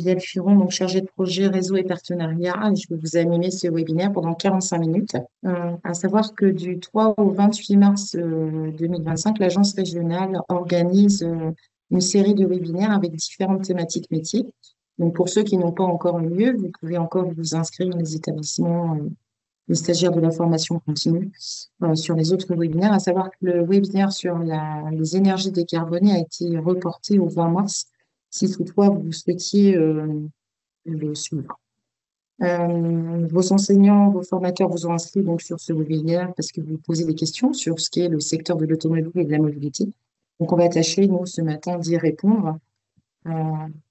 Geneviève Furon, donc chargée de projet réseau et partenariat. Et je vais vous animer ce webinaire pendant 45 minutes. À savoir que du 3 au 28 mars 2025, l'agence régionale organise une série de webinaires avec différentes thématiques métiers. Donc pour ceux qui n'ont pas encore eu lieu, vous pouvez encore vous inscrire dans les établissements, les stagiaires de la formation continue sur les autres webinaires. À savoir que le webinaire sur les énergies décarbonées a été reporté au 20 mars si toutefois vous souhaitiez le suivre. Vos enseignants, vos formateurs vous ont inscrit donc sur ce webinaire parce que vous posez des questions sur ce qu'est le secteur de l'automobile et de la mobilité. Donc, on va tâcher, nous, ce matin, d'y répondre euh,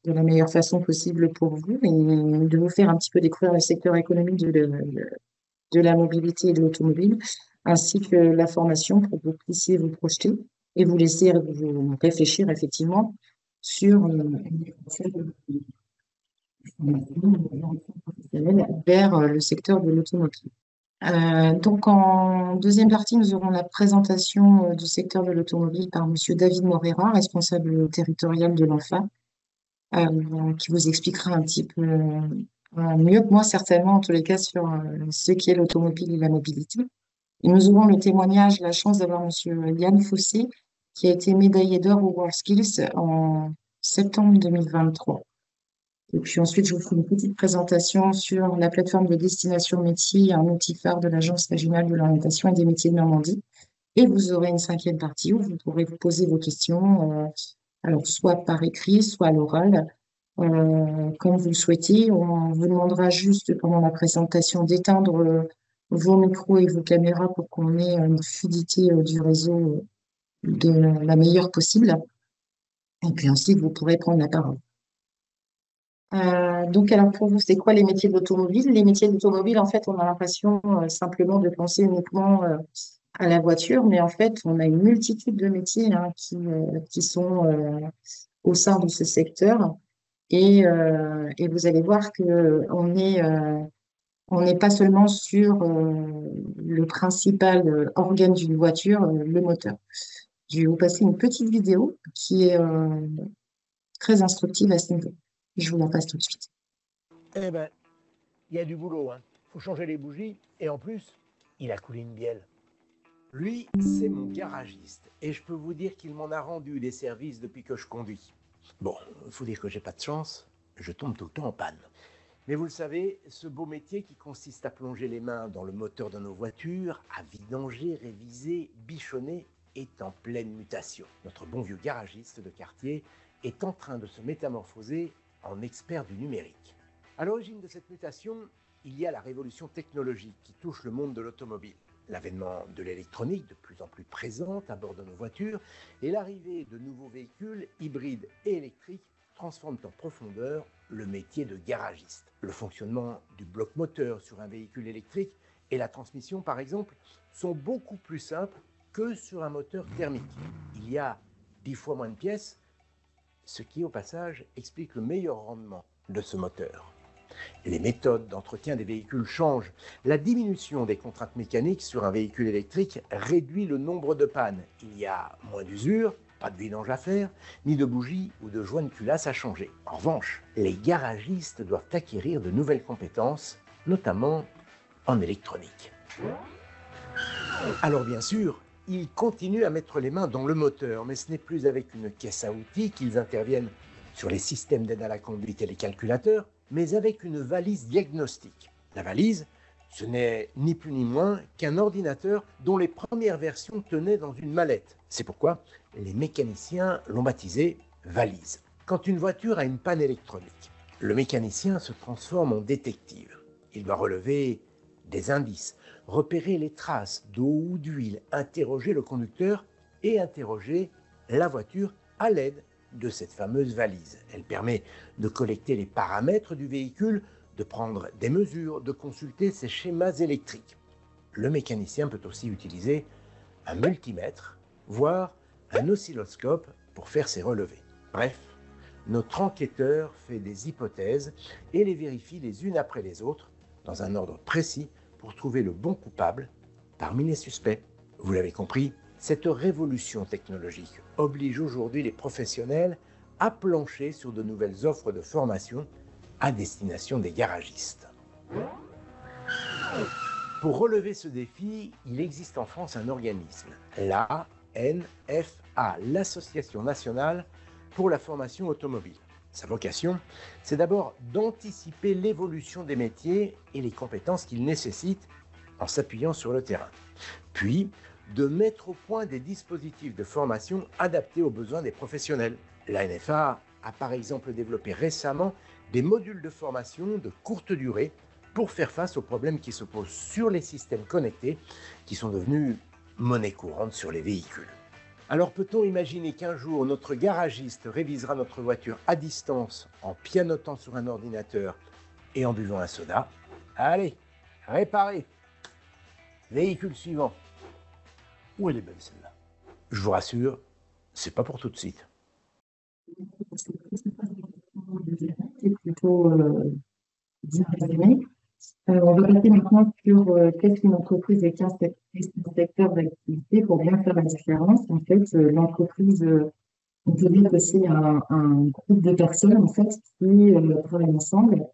de la meilleure façon possible pour vous et de vous faire un petit peu découvrir le secteur économique de la mobilité et de l'automobile, ainsi que la formation pour que vous puissiez vous projeter et vous laisser vous réfléchir effectivement sur vers le secteur de l'automobile. Donc, en deuxième partie, nous aurons la présentation du secteur de l'automobile par Monsieur David Morera, responsable territorial de l'ANFA, qui vous expliquera un petit peu mieux que moi, certainement, en tous les cas, sur ce qu'est l'automobile et la mobilité. Et nous aurons le témoignage, la chance d'avoir Monsieur Yann Fossé, qui a été médaillé d'or au WorldSkills en septembre 2023. Et puis ensuite, je vous ferai une petite présentation sur la plateforme de destination métier, un outil phare de l'Agence régionale de l'orientation et des métiers de Normandie. Et vous aurez une cinquième partie où vous pourrez vous poser vos questions, alors soit par écrit, soit à l'oral, comme vous le souhaitez. On vous demandera juste pendant la présentation d'éteindre vos micros et vos caméras pour qu'on ait une fluidité du réseau de la meilleure possible. Et puis ensuite, vous pourrez prendre la parole. Donc, alors pour vous, c'est quoi les métiers de l'automobile? Les métiers de l'automobile, en fait, on a l'impression simplement de penser uniquement à la voiture, mais en fait, on a une multitude de métiers hein, qui sont au sein de ce secteur. Et vous allez voir que on n'est pas seulement sur le principal organe d'une voiture, le moteur. Je vais vous passer une petite vidéo qui est très instructive à ce niveau. Je vous la passe tout de suite. Eh ben, il y a du boulot, hein. Faut changer les bougies et en plus, il a coulé une bielle. Lui, c'est mon garagiste et je peux vous dire qu'il m'en a rendu des services depuis que je conduis. Bon, faut dire que j'ai pas de chance, je tombe tout le temps en panne. Mais vous le savez, ce beau métier qui consiste à plonger les mains dans le moteur de nos voitures, à vidanger, réviser, bichonner, est en pleine mutation. Notre bon vieux garagiste de quartier est en train de se métamorphoser en expert du numérique. À l'origine de cette mutation, il y a la révolution technologique qui touche le monde de l'automobile. L'avènement de l'électronique de plus en plus présente à bord de nos voitures et l'arrivée de nouveaux véhicules hybrides et électriques transforment en profondeur le métier de garagiste. Le fonctionnement du bloc moteur sur un véhicule électrique et la transmission, par exemple, sont beaucoup plus simples que sur un moteur thermique. Il y a 10 fois moins de pièces, ce qui, au passage, explique le meilleur rendement de ce moteur. Les méthodes d'entretien des véhicules changent. La diminution des contraintes mécaniques sur un véhicule électrique réduit le nombre de pannes. Il y a moins d'usure, pas de vidange à faire, ni de bougies ou de joints de culasse à changer. En revanche, les garagistes doivent acquérir de nouvelles compétences, notamment en électronique. Alors bien sûr, ils continuent à mettre les mains dans le moteur, mais ce n'est plus avec une caisse à outils qu'ils interviennent sur les systèmes d'aide à la conduite et les calculateurs, mais avec une valise diagnostique. La valise, ce n'est ni plus ni moins qu'un ordinateur dont les premières versions tenaient dans une mallette. C'est pourquoi les mécaniciens l'ont baptisé valise. Quand une voiture a une panne électronique, le mécanicien se transforme en détective. Il doit relever des indices, repérer les traces d'eau ou d'huile, interroger le conducteur et interroger la voiture à l'aide de cette fameuse valise. Elle permet de collecter les paramètres du véhicule, de prendre des mesures, de consulter ses schémas électriques. Le mécanicien peut aussi utiliser un multimètre, voire un oscilloscope pour faire ses relevés. Bref, notre enquêteur fait des hypothèses et les vérifie les unes après les autres, dans un ordre précis, pour trouver le bon coupable parmi les suspects. Vous l'avez compris, cette révolution technologique oblige aujourd'hui les professionnels à plancher sur de nouvelles offres de formation à destination des garagistes. Pour relever ce défi, il existe en France un organisme, l'ANFA, l'Association nationale pour la formation automobile. Sa vocation, c'est d'abord d'anticiper l'évolution des métiers et les compétences qu'ils nécessitent en s'appuyant sur le terrain. Puis, de mettre au point des dispositifs de formation adaptés aux besoins des professionnels. L'ANFA a par exemple développé récemment des modules de formation de courte durée pour faire face aux problèmes qui se posent sur les systèmes connectés qui sont devenus monnaie courante sur les véhicules. Alors peut-on imaginer qu'un jour notre garagiste révisera notre voiture à distance en pianotant sur un ordinateur et en buvant un soda? Allez, réparez. Véhicule suivant. Où elle est belle celle-là? Je vous rassure, c'est pas pour tout de suite. C'est plutôt bien résumé. On va passer maintenant sur qu'est-ce qu'une entreprise et qu'un secteur d'activité pour bien faire la différence. En fait, l'entreprise, on peut dire que c'est un groupe de personnes en fait qui travaillent ensemble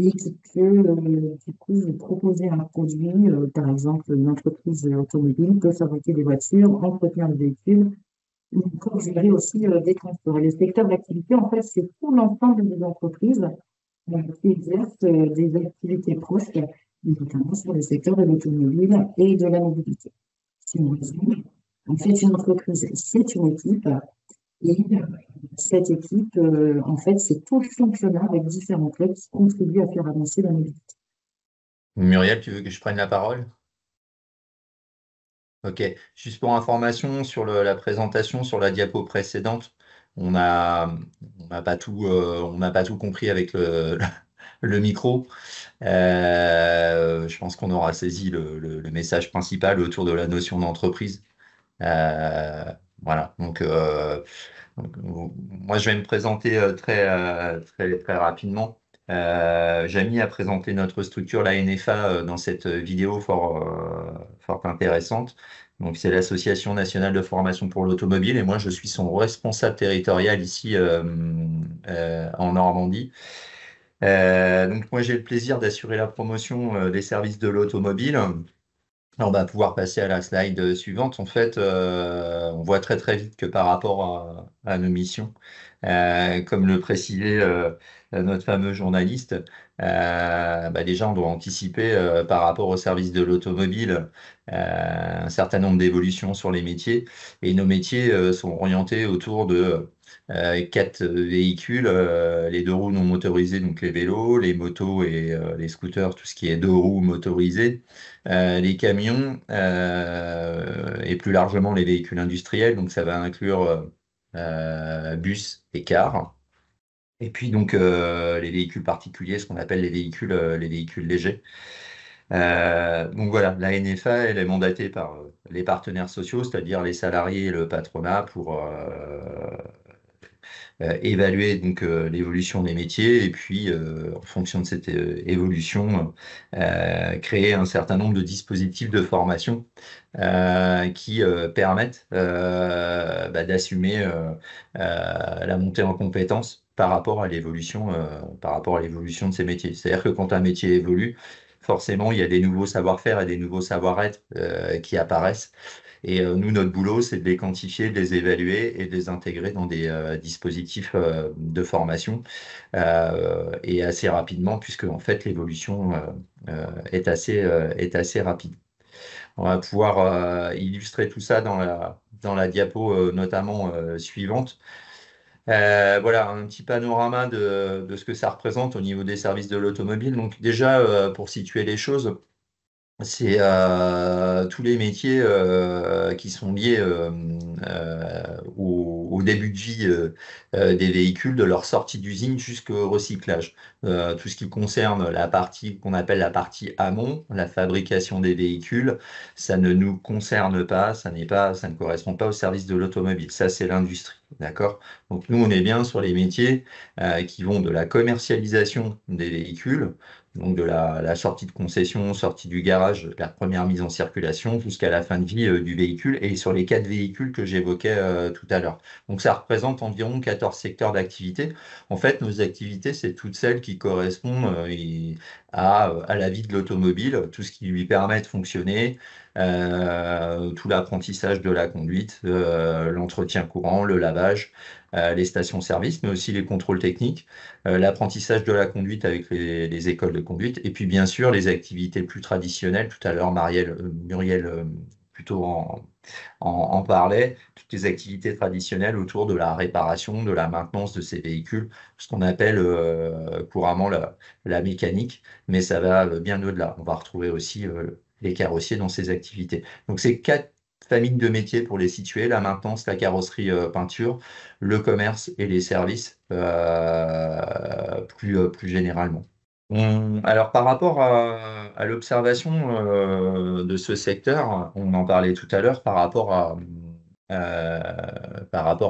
et qui peut du coup vous proposer un produit. Par exemple, une entreprise automobile peut fabriquer des voitures, entretenir des véhicules, ou encore gérer aussi des transports. Les secteurs d'activité, en fait, c'est tout l'ensemble des entreprises qui exercent des activités proches, notamment sur le secteur de l'automobile et de la mobilité. Si on résume, en fait, une entreprise, c'est une équipe et cette équipe, en fait, c'est tout le fonctionnaire avec différents clubs qui contribuent à faire avancer la mobilité. Muriel, tu veux que je prenne la parole? Ok, juste pour information sur la présentation, sur la diapo précédente, on n'a on n'a pas tout compris avec le micro. Je pense qu'on aura saisi le message principal autour de la notion d'entreprise. Euh, voilà, donc, moi je vais me présenter très rapidement. Jamy a présenté notre structure, la NFA, dans cette vidéo fort intéressante. Donc, c'est l'Association nationale de formation pour l'automobile et moi, je suis son responsable territorial ici en Normandie. Donc, moi, j'ai le plaisir d'assurer la promotion des services de l'automobile. On va pouvoir passer à la slide suivante. En fait, on voit très vite que par rapport à nos missions, comme le précisait notre fameux journaliste, déjà on doit anticiper par rapport au service de l'automobile un certain nombre d'évolutions sur les métiers. Et nos métiers sont orientés autour de quatre véhicules, les deux roues non motorisées, donc les vélos, les motos et les scooters, tout ce qui est deux roues motorisées, les camions et plus largement les véhicules industriels, donc ça va inclure bus et cars. Et puis donc les véhicules particuliers, ce qu'on appelle les véhicules légers. Donc voilà, la NFA, elle est mandatée par les partenaires sociaux, c'est-à-dire les salariés et le patronat, pour évaluer donc l'évolution des métiers et puis en fonction de cette évolution créer un certain nombre de dispositifs de formation qui permettent d'assumer la montée en compétences par rapport à l'évolution de ces métiers. C'est-à-dire que quand un métier évolue, forcément, il y a des nouveaux savoir-faire et des nouveaux savoir-être qui apparaissent. Et nous, notre boulot, c'est de les quantifier, de les évaluer et de les intégrer dans des dispositifs de formation et assez rapidement, puisque en fait l'évolution est assez rapide. On va pouvoir illustrer tout ça dans la diapo notamment suivante. Voilà un petit panorama de ce que ça représente au niveau des services de l'automobile. Donc déjà, pour situer les choses, c'est tous les métiers qui sont liés au début de vie des véhicules, de leur sortie d'usine jusqu'au recyclage. Tout ce qui concerne la partie qu'on appelle la partie amont, la fabrication des véhicules, ça ne nous concerne pas, ça ne correspond pas au service de l'automobile. Ça, c'est l'industrie, d'accord? Donc nous, on est bien sur les métiers qui vont de la commercialisation des véhicules, donc de la sortie de concession, sortie du garage, la première mise en circulation jusqu'à la fin de vie du véhicule et sur les 4 véhicules que j'évoquais tout à l'heure. Donc ça représente environ 14 secteurs d'activité. En fait, nos activités, c'est toutes celles qui correspondent à la vie de l'automobile, tout ce qui lui permet de fonctionner, tout l'apprentissage de la conduite, l'entretien courant, le lavage, les stations-service, mais aussi les contrôles techniques, l'apprentissage de la conduite avec les écoles de conduite, et puis bien sûr les activités plus traditionnelles. Tout à l'heure, Muriel plutôt en parlait, toutes les activités traditionnelles autour de la réparation, de la maintenance de ces véhicules, ce qu'on appelle couramment la mécanique, mais ça va bien au-delà. On va retrouver aussi les carrossiers dans ces activités. Donc c'est 4 familles de métiers pour les situer: la maintenance, la carrosserie peinture, le commerce et les services plus généralement. Alors, par rapport à l'observation de ce secteur, on en parlait tout à l'heure, par rapport à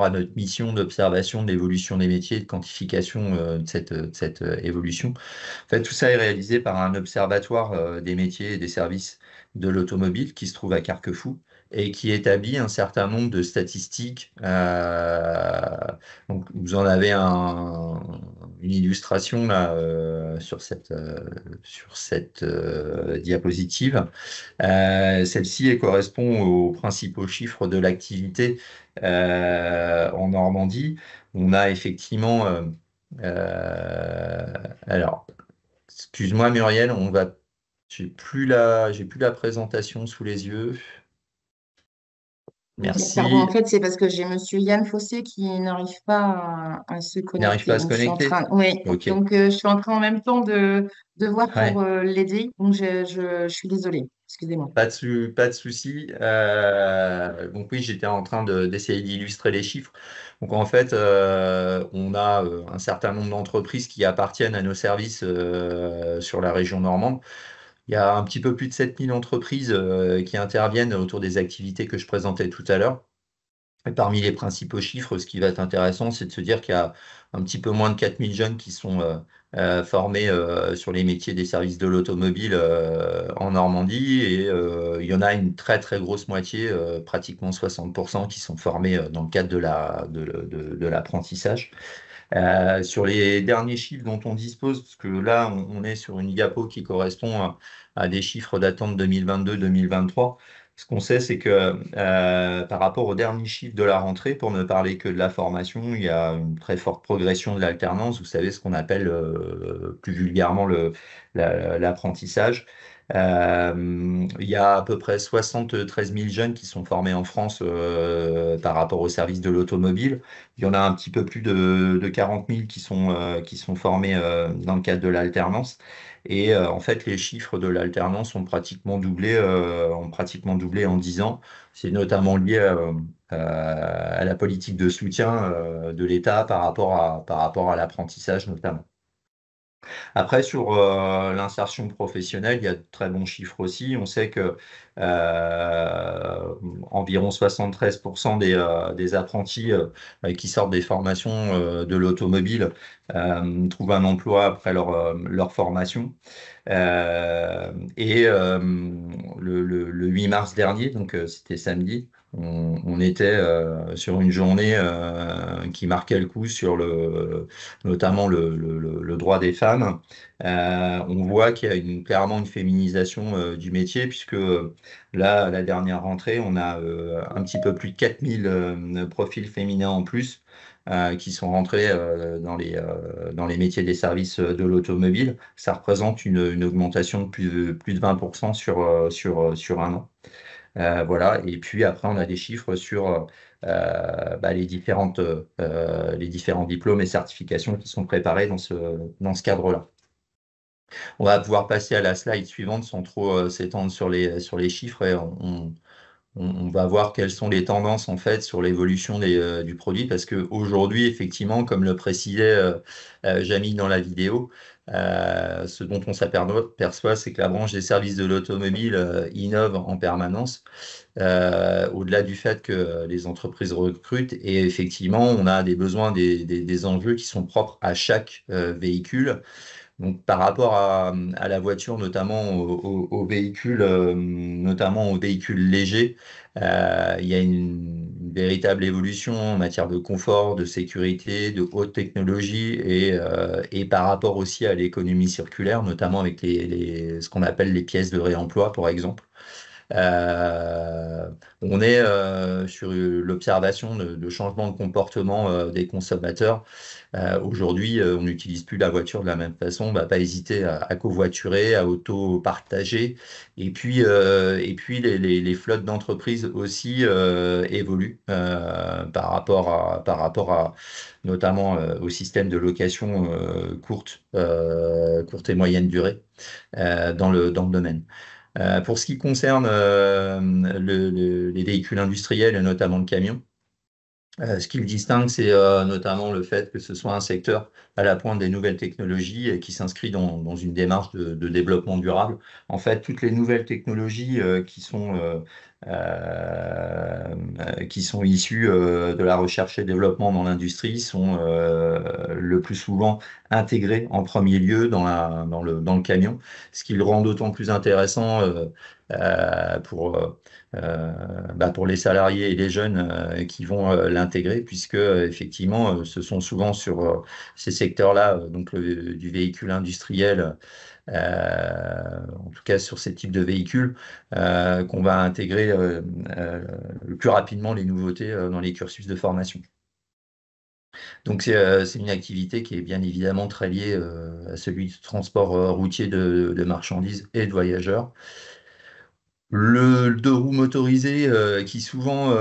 notre mission d'observation de l'évolution des métiers et de quantification de cette évolution. En fait, tout ça est réalisé par un observatoire des métiers et des services de l'automobile qui se trouve à Carquefou et qui établit un certain nombre de statistiques. Donc, vous en avez une illustration là sur cette diapositive. Celle-ci correspond aux principaux chiffres de l'activité en Normandie. On a effectivement, alors, excuse-moi Muriel, j'ai plus la présentation sous les yeux. Ok, pardon, en Merci. fait, c'est parce que j'ai Monsieur Yann Fossé qui n'arrive pas à se Il n'arrive pas connecter. à se Donc, je suis en connecter? train, oui, Ok. donc je suis en train en même temps de voir pour Ouais. l'aider. Donc, je suis désolée. Excusez-moi. Pas de souci. Donc oui, j'étais en train d'essayer d'illustrer les chiffres. Donc en fait, on a un certain nombre d'entreprises qui appartiennent à nos services sur la région normande. Il y a un petit peu plus de 7000 entreprises qui interviennent autour des activités que je présentais tout à l'heure. Et parmi les principaux chiffres, ce qui va être intéressant, c'est de se dire qu'il y a un petit peu moins de 4000 jeunes qui sont formés sur les métiers des services de l'automobile en Normandie. Et il y en a une très très grosse moitié, pratiquement 60%, qui sont formés dans le cadre de l'apprentissage. Sur les derniers chiffres dont on dispose, parce que là, on est sur une diapo qui correspond à des chiffres datant de 2022-2023. Ce qu'on sait, c'est que par rapport aux derniers chiffres de la rentrée, pour ne parler que de la formation, il y a une très forte progression de l'alternance. Vous savez, ce qu'on appelle plus vulgairement l'apprentissage. Il y a à peu près 73 000 jeunes qui sont formés en France par rapport au service de l'automobile. Il y en a un petit peu plus de 40 000 qui sont formés dans le cadre de l'alternance. Et en fait, les chiffres de l'alternance ont pratiquement doublé en 10 ans. C'est notamment lié à la politique de soutien de l'État par rapport à l'apprentissage notamment. Après, sur l'insertion professionnelle, il y a de très bons chiffres aussi. On sait que environ 73% des apprentis qui sortent des formations de l'automobile trouvent un emploi après leur formation. Et le 8 mars dernier, donc c'était samedi, on était sur une journée qui marquait le coup sur notamment le droit des femmes. On voit qu'il y a clairement une féminisation du métier, puisque là, la dernière rentrée, on a un petit peu plus de 4000 profils féminins en plus qui sont rentrés dans les métiers des services de l'automobile. Ça représente une augmentation de plus de 20% sur un an. Voilà. Et puis après, on a des chiffres sur les différents diplômes et certifications qui sont préparés dans ce cadre-là. On va pouvoir passer à la slide suivante sans trop s'étendre sur les chiffres et on va voir quelles sont les tendances en fait sur l'évolution du produit, parce qu'aujourd'hui, effectivement, comme le précisait Jamie dans la vidéo, ce dont on s'aperçoit, c'est que la branche des services de l'automobile innove en permanence, au-delà du fait que les entreprises recrutent, et effectivement, on a des besoins, des enjeux qui sont propres à chaque véhicule. Donc, par rapport à la voiture, notamment notamment aux véhicules légers, il y a une véritable évolution en matière de confort, de sécurité, de haute technologie et par rapport aussi à l'économie circulaire, notamment avec ce qu'on appelle les pièces de réemploi, par exemple. Euh, on est sur l'observation de changements de comportement des consommateurs. Aujourd'hui, on n'utilise plus la voiture de la même façon. On va pas hésiter à covoiturer, à auto-partager. Et puis les flottes d'entreprises aussi évoluent par rapport à notamment au système de location courte et moyenne durée dans le domaine. Pour ce qui concerne les véhicules industriels et notamment le camion, ce qui le distingue, c'est notamment le fait que ce soit un secteur à la pointe des nouvelles technologies et qui s'inscrit dans une démarche de développement durable. En fait, toutes les nouvelles technologies qui sont issues de la recherche et développement dans l'industrie sont le plus souvent intégrées en premier lieu dans le camion, ce qui le rend d'autant plus intéressant euh, pour, euh, pour les salariés et les jeunes qui vont l'intégrer, puisque effectivement, ce sont souvent sur ces secteurs-là, donc du véhicule industriel, en tout cas sur ces types de véhicules, qu'on va intégrer le plus rapidement les nouveautés dans les cursus de formation. Donc c'est une activité qui est bien évidemment très liée à celui du transport routier de marchandises et de voyageurs. Le deux roues motorisé qui souvent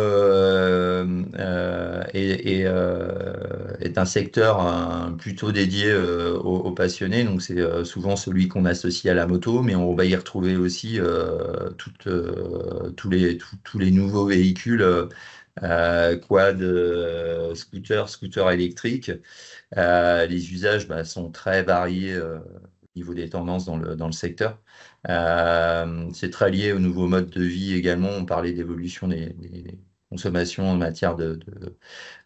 est un secteur plutôt dédié aux passionnés, donc c'est souvent celui qu'on associe à la moto, mais on va y retrouver aussi tous les nouveaux véhicules quad, scooters électriques. Les usages sont très variés au niveau des tendances dans le secteur. C'est très lié au nouveau mode de vie également. On parlait d'évolution des consommations en matière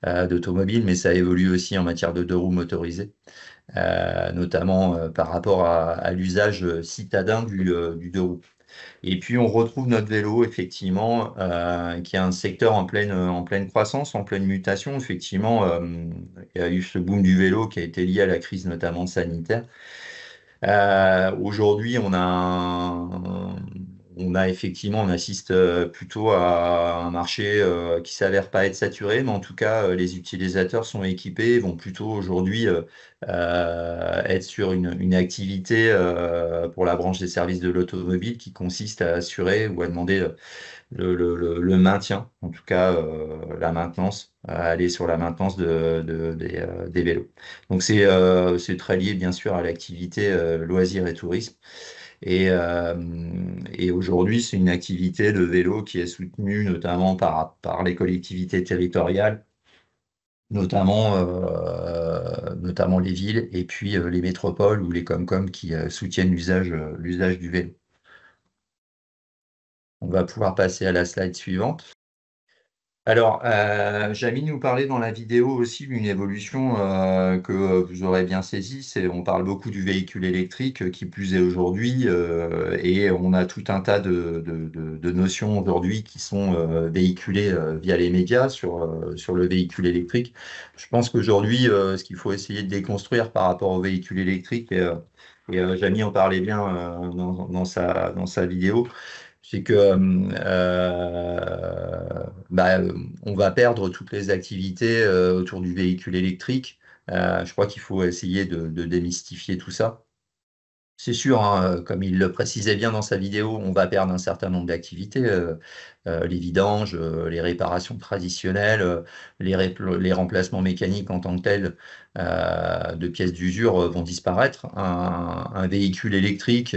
d'automobile, mais ça évolue aussi en matière de deux roues motorisées, notamment par rapport à l'usage citadin du deux roues. Et puis on retrouve notre vélo, effectivement, qui est un secteur en pleine croissance, en pleine mutation. Effectivement, il y a eu ce boom du vélo qui a été lié à la crise notamment sanitaire. Aujourd'hui, on assiste plutôt à un marché qui s'avère pas être saturé, mais en tout cas, les utilisateurs sont équipés, vont plutôt aujourd'hui être sur une activité pour la branche des services de l'automobile qui consiste à assurer ou à demander le maintien, en tout cas la maintenance, à aller sur la maintenance des vélos. Donc c'est très lié bien sûr à l'activité loisirs et tourisme. Et aujourd'hui, c'est une activité de vélo qui est soutenue notamment par les collectivités territoriales, notamment les villes et puis les métropoles ou les Comcom qui soutiennent l'usage du vélo. On va pouvoir passer à la slide suivante. Alors, Jamie nous parlait dans la vidéo aussi d'une évolution que vous aurez bien saisie. On parle beaucoup du véhicule électrique, qui plus est aujourd'hui, et on a tout un tas de notions aujourd'hui qui sont véhiculées via les médias sur le véhicule électrique. Je pense qu'aujourd'hui, ce qu'il faut essayer de déconstruire par rapport au véhicule électrique, et Jamie en parlait bien dans sa vidéo, c'est que on va perdre toutes les activités autour du véhicule électrique. Je crois qu'il faut essayer de démystifier tout ça. C'est sûr, hein, comme il le précisait bien dans sa vidéo, on va perdre un certain nombre d'activités, les vidanges, les réparations traditionnelles, les remplacements mécaniques en tant que tels de pièces d'usure vont disparaître. Un véhicule électrique,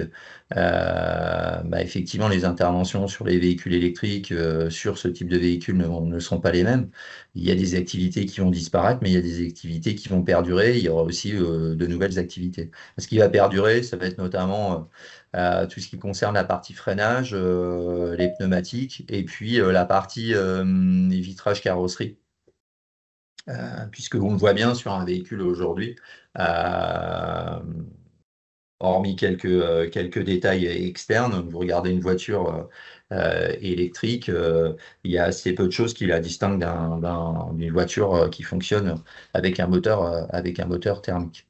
effectivement, les interventions sur les véhicules électriques, sur ce type de véhicule ne sont pas les mêmes. Il y a des activités qui vont disparaître, mais il y a des activités qui vont perdurer. Il y aura aussi de nouvelles activités. Ce qui va perdurer, ça va être notamment tout ce qui concerne la partie freinage, les pneumatiques, et puis la partie les vitrages carrosserie. Puisque on le voit bien sur un véhicule aujourd'hui, hormis quelques détails externes. Vous regardez une voiture électrique, il y a assez peu de choses qui la distinguent d'une voiture qui fonctionne avec un moteur thermique.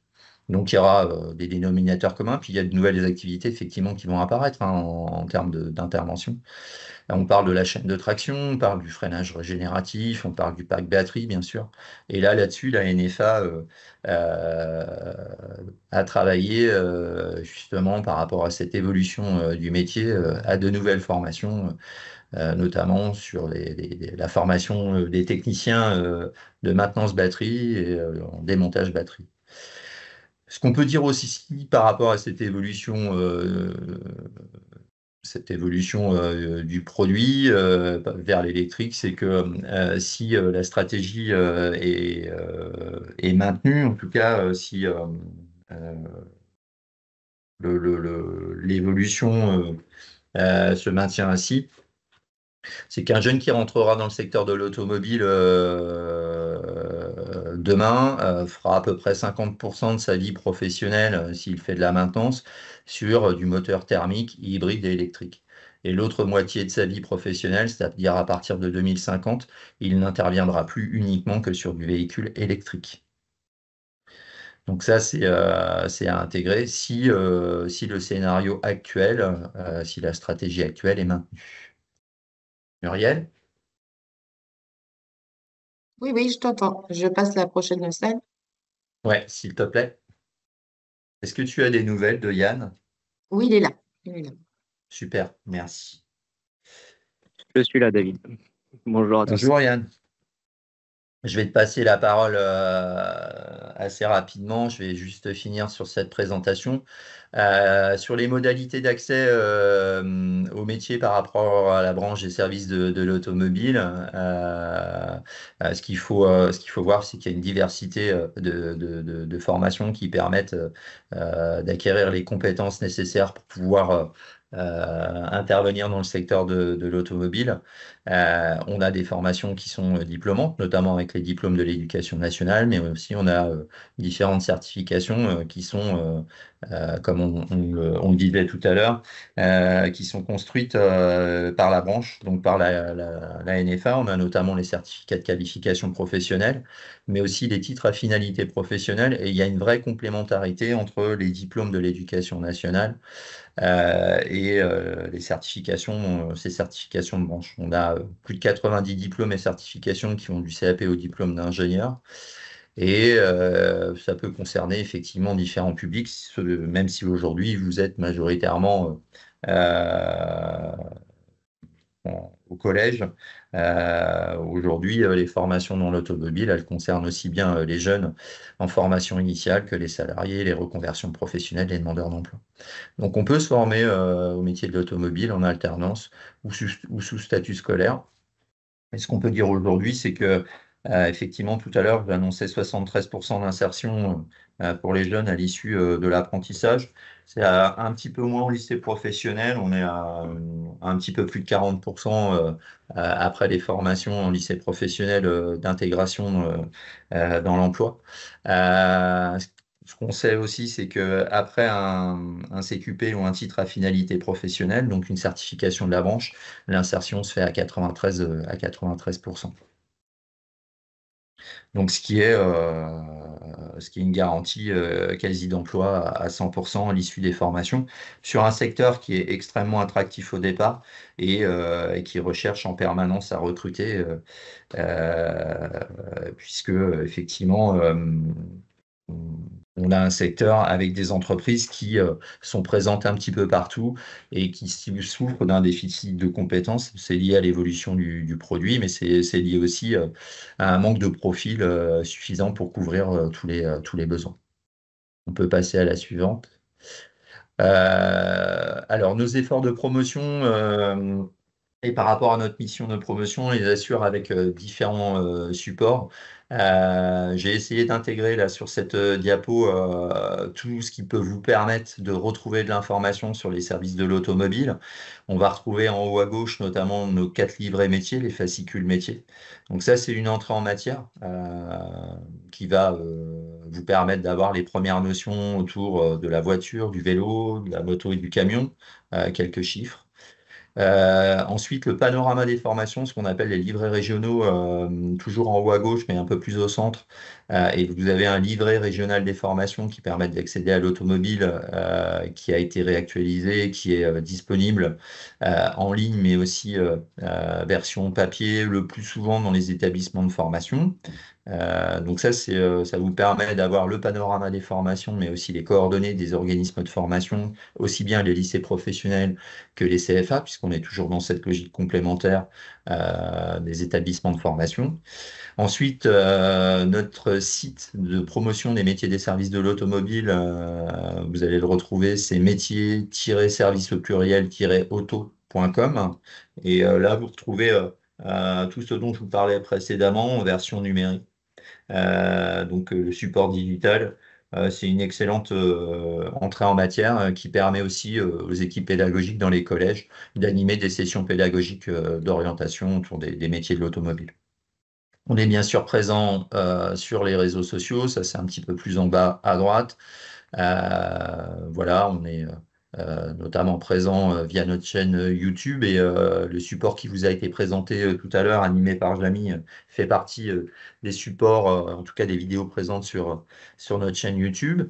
Donc, il y aura des dénominateurs communs, puis il y a de nouvelles activités effectivement qui vont apparaître hein, en termes d'intervention. Là, on parle de la chaîne de traction, on parle du freinage régénératif, on parle du pack batterie, bien sûr. Et là-dessus, la NFA euh, a travaillé justement par rapport à cette évolution du métier, à de nouvelles formations, notamment sur la formation des techniciens de maintenance batterie et en démontage batterie. Ce qu'on peut dire aussi par rapport à cette évolution du produit vers l'électrique, c'est que si la stratégie est maintenue, en tout cas si euh, l'évolution se maintient ainsi, c'est qu'un jeune qui rentrera dans le secteur de l'automobile demain fera à peu près 50% de sa vie professionnelle s'il fait de la maintenance sur du moteur thermique, hybride et électrique. Et l'autre moitié de sa vie professionnelle, c'est-à-dire à partir de 2050, il n'interviendra plus uniquement que sur du véhicule électrique. Donc ça, c'est à intégrer si le scénario actuel, si la stratégie actuelle est maintenue. Muriel? Oui, oui, je t'entends. Je passe la prochaine slide. Ouais, s'il te plaît. Est-ce que tu as des nouvelles de Yann? Oui, il est là. Il est là. Super, merci. Je suis là, David. Bonjour à tous. Bonjour Yann. Je vais te passer la parole assez rapidement. Je vais juste finir sur cette présentation. Sur les modalités d'accès au métier par rapport à la branche des services de l'automobile, ce qu'il faut voir, c'est qu'il y a une diversité de formations qui permettent d'acquérir les compétences nécessaires pour pouvoir intervenir dans le secteur de l'automobile. On a des formations qui sont diplômantes, notamment avec les diplômes de l'éducation nationale, mais aussi on a différentes certifications qui sont, comme on le disait tout à l'heure, qui sont construites par la branche, donc par la NFA. On a notamment les certificats de qualification professionnelle, mais aussi les titres à finalité professionnelle. Et il y a une vraie complémentarité entre les diplômes de l'éducation nationale et ces certifications de branche. On a plus de 90 diplômes et certifications qui vont du CAP au diplôme d'ingénieur. Et ça peut concerner effectivement différents publics, même si aujourd'hui vous êtes majoritairement au collège. Aujourd'hui, les formations dans l'automobile, elles concernent aussi bien les jeunes en formation initiale que les salariés, les reconversions professionnelles, les demandeurs d'emploi. Donc on peut se former au métier de l'automobile en alternance ou sous statut scolaire. Et ce qu'on peut dire aujourd'hui, c'est que effectivement, tout à l'heure, j'ai annoncé 73% d'insertion pour les jeunes à l'issue de l'apprentissage. C'est un petit peu moins au lycée professionnel, on est à un petit peu plus de 40% après les formations en lycée professionnel d'intégration dans l'emploi. Ce qu'on sait aussi, c'est qu'après un CQP ou un titre à finalité professionnelle, donc une certification de la branche, l'insertion se fait à 93%. Donc, ce qui est une garantie quasi d'emploi à 100% à l'issue des formations, sur un secteur qui est extrêmement attractif au départ et qui recherche en permanence à recruter, puisque effectivement, on a un secteur avec des entreprises qui sont présentes un petit peu partout et qui souffrent d'un déficit de compétences. C'est lié à l'évolution du produit, mais c'est lié aussi à un manque de profil suffisant pour couvrir tous les besoins. On peut passer à la suivante. Alors, nos efforts de promotion et par rapport à notre mission de promotion, on les assure avec différents supports. J'ai essayé d'intégrer là sur cette diapo tout ce qui peut vous permettre de retrouver de l'information sur les services de l'automobile. On va retrouver en haut à gauche notamment nos 4 livrets métiers, les fascicules métiers. Donc ça, c'est une entrée en matière qui va vous permettre d'avoir les premières notions autour de la voiture, du vélo, de la moto et du camion, quelques chiffres. Ensuite, le panorama des formations, ce qu'on appelle les livrets régionaux, toujours en haut à gauche, mais un peu plus au centre. Et vous avez un livret régional des formations qui permet d'accéder à l'automobile, qui a été réactualisé, qui est disponible en ligne, mais aussi version papier, le plus souvent dans les établissements de formation. Donc ça, ça vous permet d'avoir le panorama des formations, mais aussi les coordonnées des organismes de formation, aussi bien les lycées professionnels que les CFA, puisqu'on est toujours dans cette logique complémentaire des établissements de formation. Ensuite, notre site de promotion des métiers des services de l'automobile, vous allez le retrouver, c'est métiers-services au pluriel-auto.com. Et là, vous retrouvez tout ce dont je vous parlais précédemment en version numérique. Donc le support digital, c'est une excellente entrée en matière qui permet aussi aux équipes pédagogiques dans les collèges d'animer des sessions pédagogiques d'orientation autour des métiers de l'automobile. On est bien sûr présent sur les réseaux sociaux, ça c'est un petit peu plus en bas à droite. Voilà, on est notamment présent via notre chaîne YouTube et le support qui vous a été présenté tout à l'heure, animé par Jamy, fait partie des supports, en tout cas des vidéos présentes sur notre chaîne YouTube.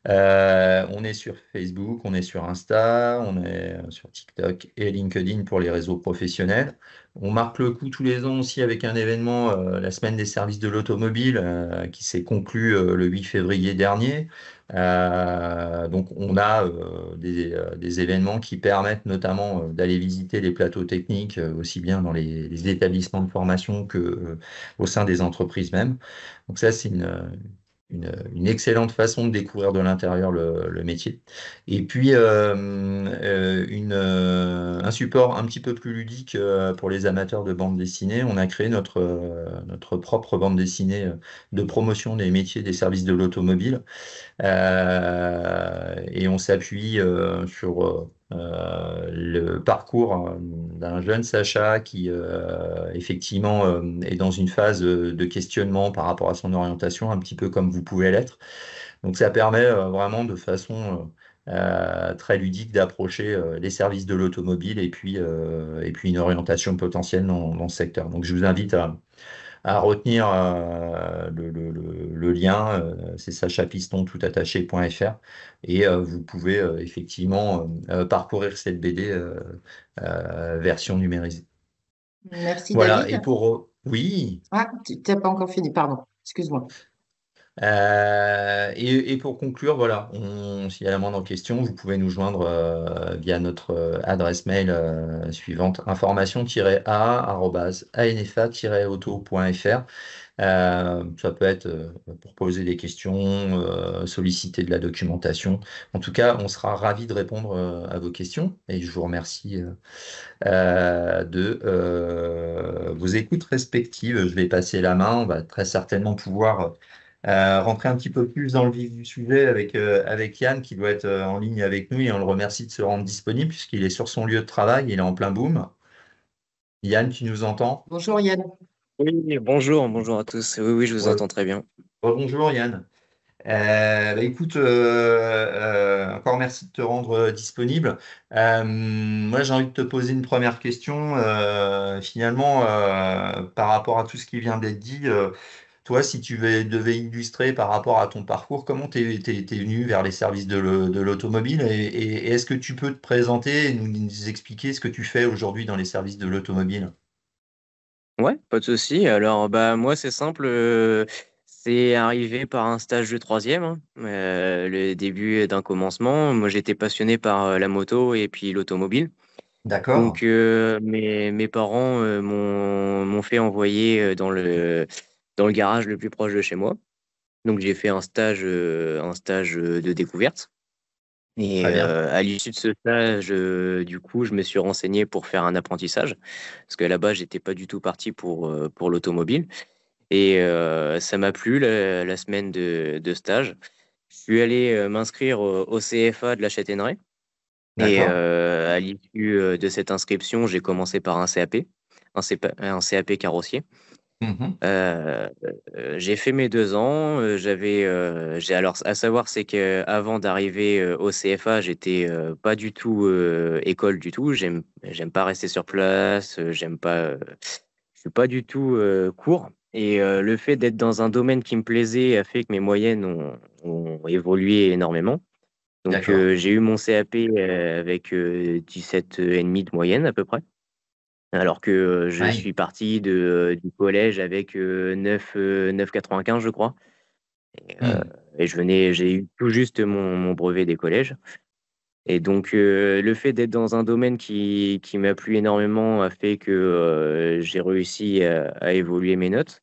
On est sur Facebook, on est sur Insta, on est sur TikTok et LinkedIn pour les réseaux professionnels. On marque le coup tous les ans aussi avec un événement, la semaine des services de l'automobile, qui s'est conclu le 8 février dernier. Donc on a des événements qui permettent notamment d'aller visiter les plateaux techniques, aussi bien dans les établissements de formation que au sein des entreprises même. Donc ça, c'est une excellente façon de découvrir de l'intérieur le métier. Et puis, un support un petit peu plus ludique pour les amateurs de bande dessinée. On a créé notre propre bande dessinée de promotion des métiers des services de l'automobile. Et on s'appuie sur le parcours d'un jeune Sacha qui effectivement est dans une phase de questionnement par rapport à son orientation, un petit peu comme vous pouvez l'être. Donc ça permet vraiment de façon très ludique d'approcher les services de l'automobile et puis une orientation potentielle dans ce secteur. Donc je vous invite à retenir le lien, c'est sachapiston toutattaché.fr et vous pouvez effectivement parcourir cette BD version numérisée. Merci Voilà, et David. pour... Oui, Ah, tu n'as pas encore fini, pardon, excuse-moi. et pour conclure, voilà, s'il y a la moindre question, vous pouvez nous joindre via notre adresse mail suivante, information-a@anfa-auto.fr. Ça peut être pour poser des questions, solliciter de la documentation. En tout cas, on sera ravi de répondre à vos questions et je vous remercie de vos écoutes respectives. Je vais passer la main. On va très certainement pouvoir rentrer un petit peu plus dans le vif du sujet avec Yann qui doit être en ligne avec nous et on le remercie de se rendre disponible puisqu'il est sur son lieu de travail, il est en plein boom. Yann, tu nous entends? Bonjour Yann. Oui, bonjour à tous. Oui, oui, je vous Ouais. entends très bien. Bonjour Yann. Écoute, encore merci de te rendre disponible. Moi, j'ai envie de te poser une première question. Finalement, par rapport à tout ce qui vient d'être dit, toi, si tu devais illustrer par rapport à ton parcours, comment t'es venu vers les services de l'automobile et est-ce que tu peux te présenter et nous expliquer ce que tu fais aujourd'hui dans les services de l'automobile? Ouais, pas de souci. Alors, bah, moi, c'est simple. C'est arrivé par un stage de troisième, hein, le début d'un commencement. Moi, j'étais passionné par la moto et puis l'automobile. D'accord, Donc, mes parents m'ont fait envoyer dans le garage le plus proche de chez moi. Donc, j'ai fait un stage de découverte. Et très bien. à l'issue de ce stage, du coup, je me suis renseigné pour faire un apprentissage, parce qu'à la base, j'étais pas du tout parti pour l'automobile. Et ça m'a plu la semaine de stage. Je suis allé m'inscrire au CFA de la Châtaigneraie. Et D'accord, à l'issue de cette inscription, j'ai commencé par un CAP, un CAP carrossier. Mhm. J'ai fait mes 2 ans. Alors à savoir, c'est que avant d'arriver au CFA, j'étais pas du tout école du tout. J'aime pas rester sur place. J'aime pas. Je suis pas du tout cours. Et le fait d'être dans un domaine qui me plaisait a fait que mes moyennes ont évolué énormément. Donc D'accord. j'ai eu mon CAP avec 17 et demi de moyenne à peu près. Alors que je Oui. suis parti du collège avec 9,95 je crois. Hmm. Et j'ai eu tout juste mon brevet des collèges. Et donc le fait d'être dans un domaine qui m'a plu énormément a fait que j'ai réussi à évoluer mes notes.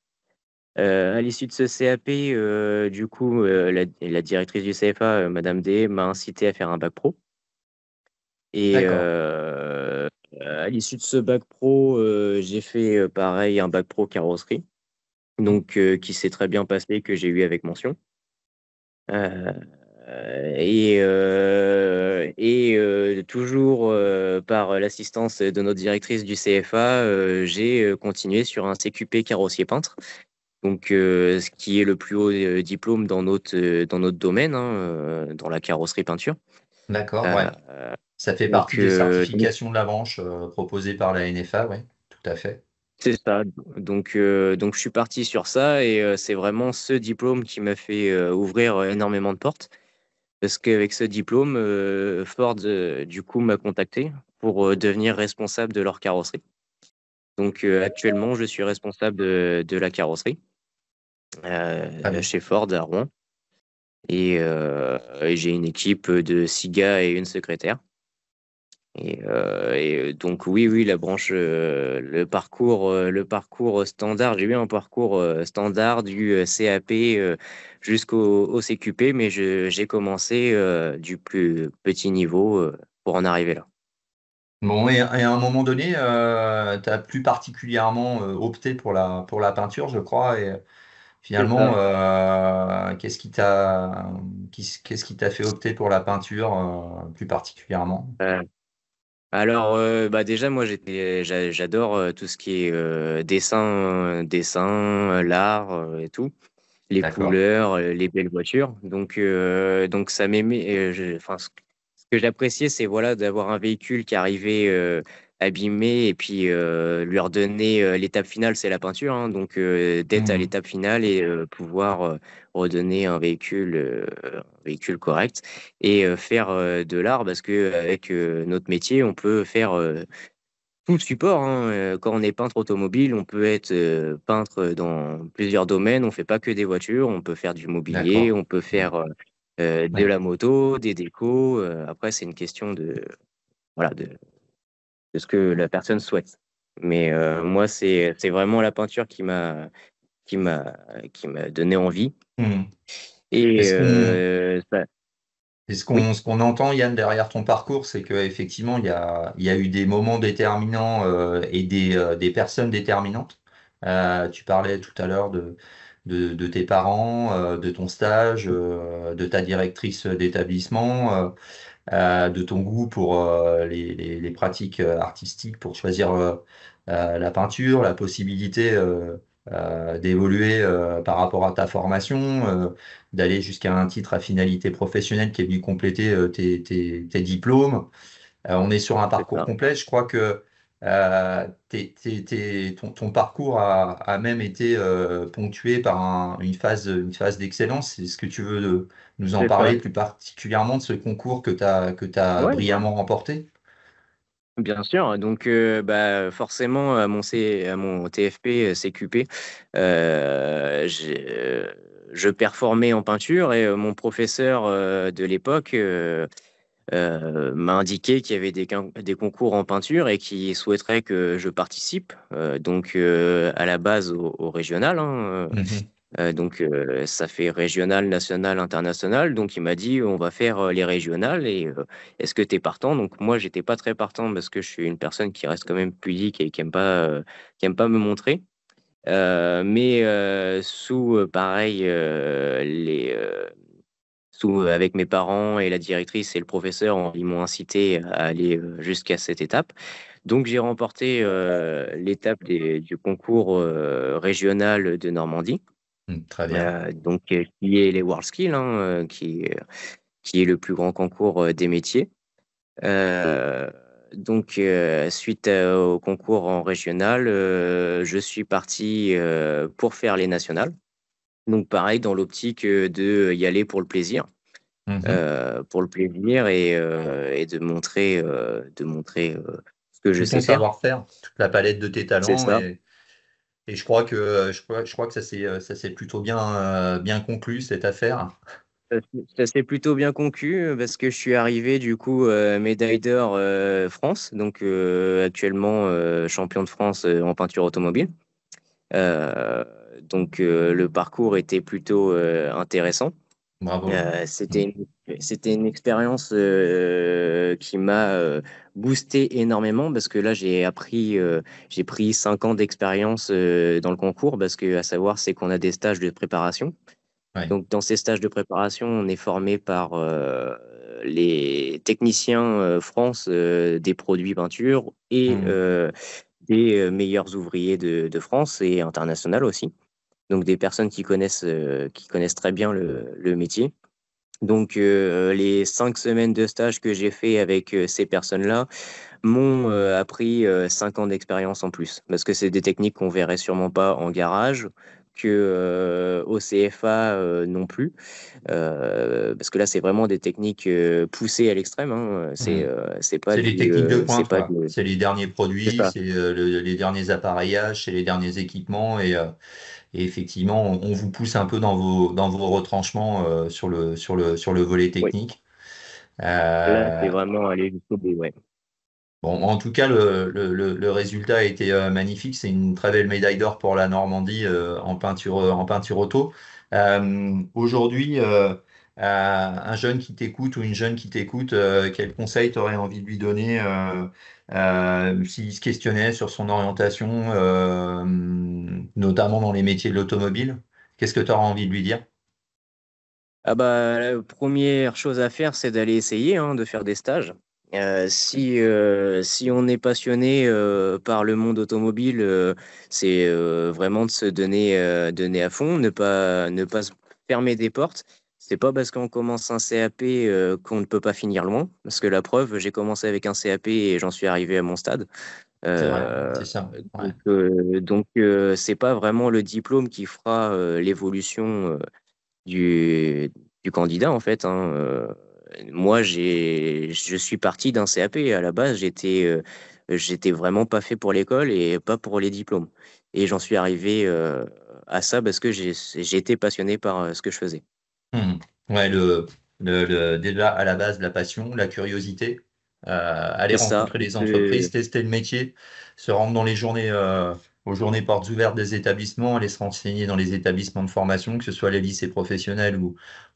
À l'issue de ce CAP, du coup, la directrice du CFA, Madame D, m'a incité à faire un bac pro. Et D'accord. à l'issue de ce bac pro, j'ai fait pareil un bac pro carrosserie, donc qui s'est très bien passé, que j'ai eu avec mention. Euh, Toujours par l'assistance de notre directrice du CFA, j'ai continué sur un CQP carrossier peintre. Donc, ce qui est le plus haut diplôme dans notre domaine, hein, dans la carrosserie peinture. D'accord, Euh, ouais. Ça fait partie donc, des donc, certifications de la branche proposées par la NFA, oui, tout à fait. c'est ça. Donc, je suis parti sur ça et c'est vraiment ce diplôme qui m'a fait ouvrir énormément de portes. Parce qu'avec ce diplôme, Ford, du coup, m'a contacté pour devenir responsable de leur carrosserie. Donc, actuellement, je suis responsable de la carrosserie Très bien. chez Ford à Rouen. Et j'ai une équipe de 6 gars et une secrétaire. Donc oui, oui, la branche, le parcours standard. J'ai eu un parcours standard du CAP au CQP, mais j'ai commencé du plus petit niveau pour en arriver là. Bon, et à un moment donné, tu as plus particulièrement opté pour la peinture, je crois, et C'est ça. finalement, qu'est-ce qui t'a fait opter pour la peinture plus particulièrement? Euh, alors, bah déjà, moi, j'adore tout ce qui est dessin, l'art et tout. Les D'accord. couleurs, les belles voitures. Donc ça m'aimait. Enfin, ce que j'appréciais, c'est voilà d'avoir un véhicule qui arrivait abîmé et puis lui redonner l'étape finale, c'est la peinture. Hein. Donc d'être à Mhm. l'étape finale et pouvoir redonner un véhicule correct et faire de l'art parce que avec notre métier, on peut faire tout le support, hein. Quand on est peintre automobile, on peut être peintre dans plusieurs domaines. On fait pas que des voitures. On peut faire du mobilier, D'accord. on peut faire de Ouais. la moto, des décos. Après, c'est une question voilà, de ce que la personne souhaite. Mais moi, c'est vraiment la peinture qui m'a, qui m'a donné envie. Mhm. Et Est-ce qu'on oui, ce qu'on entend, Yann, derrière ton parcours, c'est qu'effectivement, il y a eu des moments déterminants et des personnes déterminantes. Tu parlais tout à l'heure de tes parents, de ton stage, de ta directrice d'établissement, de ton goût pour les pratiques artistiques, pour choisir la peinture, la possibilité d'évoluer par rapport à ta formation, d'aller jusqu'à un titre à finalité professionnelle qui est venu compléter tes diplômes. On est sur un c'est parcours ça. complet. Je crois que ton parcours a même été ponctué par une phase d'excellence. Est-ce que tu veux nous en C'est ça. parler plus particulièrement de ce concours que tu Ouais, brillamment remporté? bien sûr. Donc, bah, forcément, à mon TFP, CQP, je performais en peinture et mon professeur de l'époque m'a indiqué qu'il y avait des concours en peinture et qui souhaiterait que je participe. Donc, à la base au régional, hein, Mhm. donc, ça fait régional, national, international. Donc, il m'a dit, on va faire les régionales et est-ce que tu es partant? Donc, moi, j'étais pas très partant parce que je suis une personne qui reste quand même pudique et qui aime pas me montrer. Mais pareil, avec mes parents et la directrice et le professeur, ils m'ont incité à aller jusqu'à cette étape. Donc, j'ai remporté l'étape du concours régional de Normandie, Très bien. qui est les WorldSkills, qui est le plus grand concours des métiers. Suite au concours en régional, je suis parti pour faire les nationales. Donc, pareil, dans l'optique de y aller Mhm. pour le plaisir et de montrer ce que je Tout ton sais faire. savoir-faire, toute la palette de tes C'est talents ça. et je crois que ça s'est plutôt bien conclu cette affaire. Ça s'est plutôt bien conclu parce que je suis arrivé du coup médaille d'or France, donc actuellement champion de France en peinture automobile. Euh, le parcours était plutôt intéressant. Bravo. C'était une expérience qui m'a boosté énormément parce que là j'ai pris 5 ans d'expérience dans le concours parce que à savoir c'est qu'on a des stages de préparation. Ouais. Donc dans ces stages de préparation on est formé par les techniciens France des produits peinture et Mhm. des meilleurs ouvriers de France et international aussi. Donc des personnes qui connaissent très bien le métier. Donc, les 5 semaines de stage que j'ai fait avec ces personnes-là m'ont appris 5 ans d'expérience en plus. Parce que c'est des techniques qu'on verrait sûrement pas en garage, que au CFA non plus. Parce que là, c'est vraiment des techniques poussées à l'extrême. Hein. Mhm. C'est pas C'est les techniques de c'est pointe, pas quoi. C'est les derniers c'est produits, ça. c'est les derniers appareillages, c'est les derniers équipements et effectivement, on vous pousse un peu dans vos retranchements sur le volet Oui. technique. Là, c'est Euh, vraiment aller jusqu'au bout. Ouais. Bon, en tout cas, le résultat a été magnifique. C'est une très belle médaille d'or pour la Normandie en peinture auto. Aujourd'hui, un jeune qui t'écoute ou une jeune qui t'écoute, quel conseil tu aurais envie de lui donner s'il se questionnait sur son orientation, notamment dans les métiers de l'automobile? Qu'est-ce que tu auras envie de lui dire? Ah bah, la première chose à faire, c'est d'aller essayer, hein, de faire des stages. Si on est passionné par le monde automobile, c'est vraiment de se donner à fond, ne pas se fermer des portes. C'est pas parce qu'on commence un CAP qu'on ne peut pas finir loin. Parce que la preuve, j'ai commencé avec un CAP et j'en suis arrivé à mon stade. C'est vrai, Euh, c'est ça. Ouais. c'est pas vraiment le diplôme qui fera l'évolution du, du candidat, en fait. Hein. Moi, je suis parti d'un CAP. À la base, j'étais vraiment pas fait pour l'école et pas pour les diplômes. Et j'en suis arrivé à ça parce que j'ai été passionné par ce que je faisais. Mhm. Ouais, déjà à la base, la passion, la curiosité, aller C'est ça. rencontrer les entreprises, tester le métier, se rendre dans les journées, aux journées portes ouvertes des établissements, aller se renseigner dans les établissements de formation, que ce soit les lycées professionnels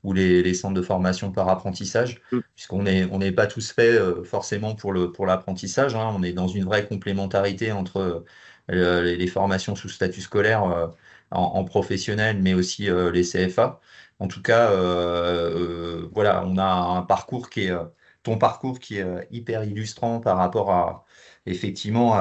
ou les centres de formation par apprentissage, puisqu'on n'est pas tous faits forcément pour l'apprentissage, hein. On est dans une vraie complémentarité entre les formations sous statut scolaire en professionnel, mais aussi les CFA. En tout cas, voilà, on a un parcours ton parcours qui est hyper illustrant par rapport à, effectivement,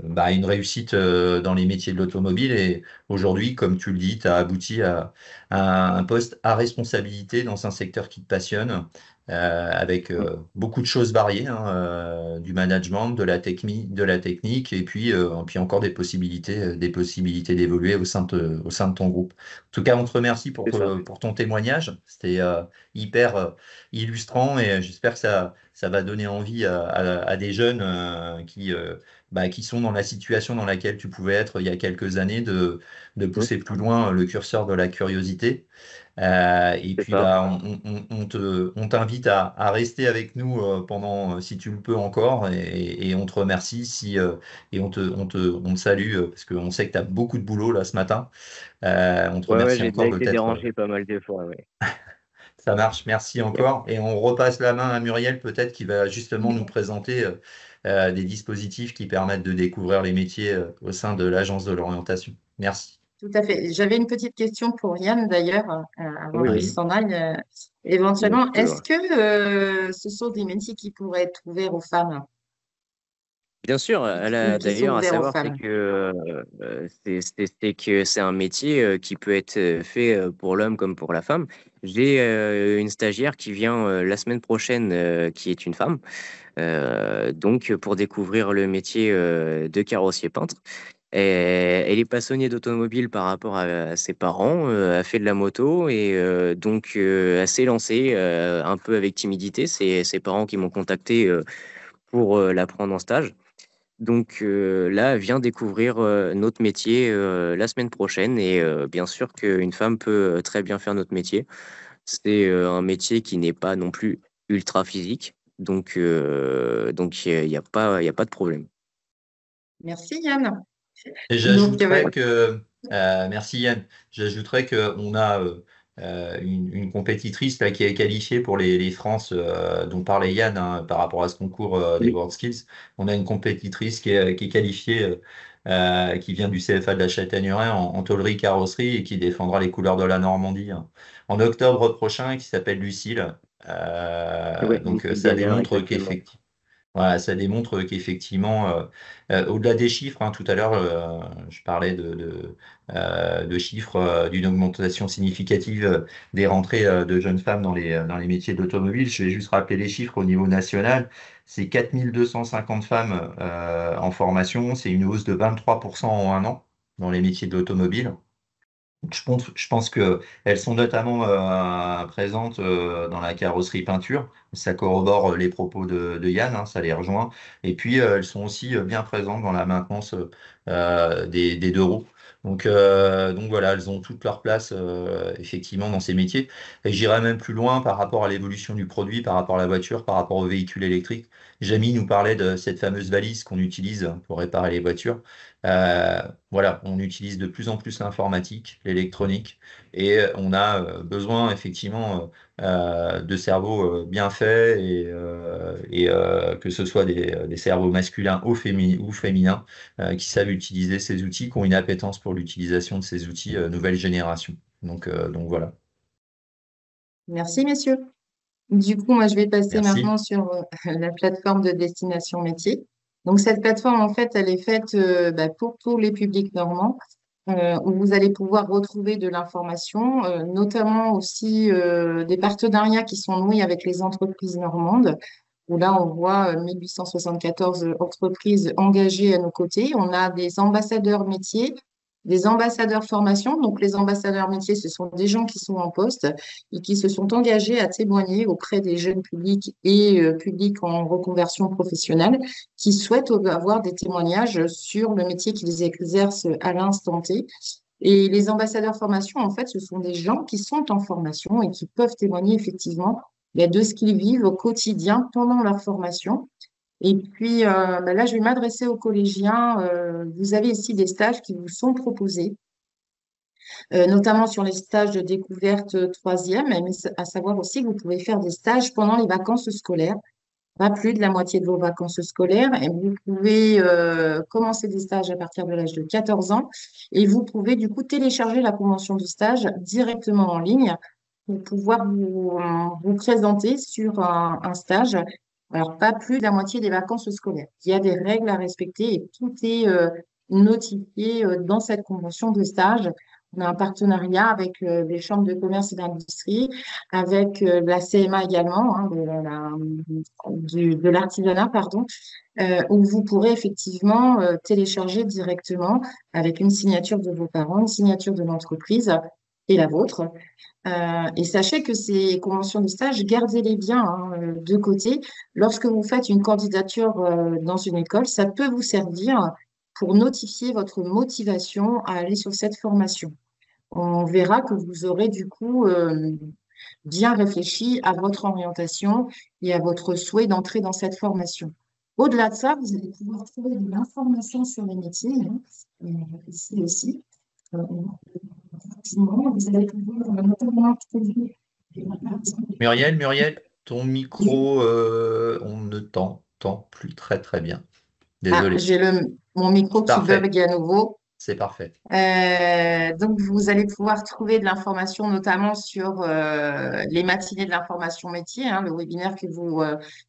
bah, une réussite dans les métiers de l'automobile. Et aujourd'hui, comme tu le dis, tu as abouti à un poste à responsabilité dans un secteur qui te passionne, avec beaucoup de choses variées, hein, du management, de la technique, et puis encore des possibilités d'évoluer au sein de ton groupe. En tout cas, on te remercie pour, C'est ça. pour ton témoignage. C'était hyper illustrant et j'espère que ça va donner envie à des jeunes qui sont dans la situation dans laquelle tu pouvais être il y a quelques années de Mm. pousser plus loin le curseur de la curiosité. Et C'est puis, ça. bah, on t'invite à rester avec nous pendant, si tu le peux encore, et on te remercie et on te salue parce qu'on sait que tu as beaucoup de boulot là ce matin. On te Ouais, ouais, remercie j'ai déjà encore de été t'être. dérangé pas mal de fois. Ouais. Ça marche, merci encore. Et on repasse la main à Muriel, peut-être, qui va justement nous présenter des dispositifs qui permettent de découvrir les métiers au sein de l'Agence de l'orientation. Merci. tout à fait. J'avais une petite question pour Yann d'ailleurs, avant Oui, qu'il oui, Oui. s'en aille. bien Éventuellement, est-ce sûr. que ce sont des métiers qui pourraient être ouverts aux femmes Bien sûr, ou qui sont d'ailleurs, à ouverts aux savoir, c'est femmes? que c'est un métier qui peut être fait pour l'homme comme pour la femme. J'ai une stagiaire qui vient la semaine prochaine, qui est une femme, donc pour découvrir le métier de carrossier peintre. Et elle est passionnée d'automobile par rapport à ses parents, a fait de la moto et donc elle s'est lancée un peu avec timidité. C'est ses parents qui m'ont contacté pour la prendre en stage. Donc là, elle vient découvrir notre métier la semaine prochaine et bien sûr qu'une femme peut très bien faire notre métier. C'est un métier qui n'est pas non plus ultra physique, donc il y a pas de problème. Merci Yann. Et Donc, j'ajouterais que, merci Yann, j'ajouterais qu'on a une compétitrice là, qui est qualifiée pour les France dont parlait Yann hein, par rapport à ce concours des Oui. WorldSkills. On a une compétitrice qui est qualifiée, qui vient du CFA de la Châtaigneraie en tôlerie carrosserie et qui défendra les couleurs de la Normandie hein, en octobre prochain, qui s'appelle Lucille. Oui, Donc Michel ça Gamer, démontre exactement. qu'effectivement voilà, ça démontre qu'effectivement, au-delà des chiffres, hein, tout à l'heure, je parlais de chiffres d'une augmentation significative des rentrées de jeunes femmes dans les métiers d'automobile. Je vais juste rappeler les chiffres au niveau national. C'est 4 250 femmes en formation, c'est une hausse de 23% en un an dans les métiers de l'automobile. Donc, je pense que elles sont notamment présentes dans la carrosserie peinture. Ça corrobore les propos de Yann, hein, ça les rejoint. Et puis, elles sont aussi bien présentes dans la maintenance des deux roues. Donc voilà, elles ont toute leur place effectivement dans ces métiers. Et j'irais même plus loin par rapport à l'évolution du produit, par rapport à la voiture, par rapport aux véhicules électriques. Jamie nous parlait de cette fameuse valise qu'on utilise pour réparer les voitures. Euh, voilà, on utilise de plus en plus l'informatique, l'électronique, et on a besoin effectivement de cerveaux bien faits que ce soit des cerveaux masculins ou féminins qui savent utiliser ces outils, qui ont une appétence pour l'utilisation de ces outils nouvelle génération. Donc voilà. merci messieurs. Du coup, moi, je vais passer Merci. maintenant sur la plateforme de destination métier. Donc, cette plateforme, en fait, elle est faite pour tous les publics normands, où vous allez pouvoir retrouver de l'information, notamment aussi des partenariats qui sont noués avec les entreprises normandes, où là, on voit 1874 entreprises engagées à nos côtés. On a des ambassadeurs métiers, des ambassadeurs formation. Donc, les ambassadeurs métiers, ce sont des gens qui sont en poste et qui se sont engagés à témoigner auprès des jeunes publics et publics en reconversion professionnelle qui souhaitent avoir des témoignages sur le métier qu'ils exercent à l'instant T. Et les ambassadeurs formation, en fait, ce sont des gens qui sont en formation et qui peuvent témoigner effectivement de ce qu'ils vivent au quotidien pendant leur formation. Et puis là, je vais m'adresser aux collégiens. Vous avez ici des stages qui vous sont proposés, notamment sur les stages de découverte troisième, mais à savoir aussi que vous pouvez faire des stages pendant les vacances scolaires, pas plus de la moitié de vos vacances scolaires. Et vous pouvez commencer des stages à partir de l'âge de 14 ans et vous pouvez du coup télécharger la convention de stage directement en ligne pour pouvoir vous présenter sur un stage. Alors, pas plus de la moitié des vacances scolaires. Il y a des règles à respecter et tout est notifié dans cette convention de stage. On a un partenariat avec les chambres de commerce et d'industrie, avec la CMA également, hein, de l'artisanat, pardon, où vous pourrez effectivement télécharger directement avec une signature de vos parents, une signature de l'entreprise et la vôtre. Et sachez que ces conventions de stage, gardez-les bien hein, de côté. Lorsque vous faites une candidature dans une école, ça peut vous servir pour notifier votre motivation à aller sur cette formation. On verra que vous aurez du coup bien réfléchi à votre orientation et à votre souhait d'entrer dans cette formation. Au-delà de ça, vous allez pouvoir trouver de l'information sur les métiers, hein, ici aussi. Euh, vous allez pouvoir notamment trouver Muriel, ton micro, on ne t'entend plus très très bien. Ah, Désolé. j'ai mon micro qui Parfait. bug à nouveau. c'est parfait. Donc, vous allez pouvoir trouver de l'information, notamment sur les matinées de l'information métier, hein, le webinaire que vous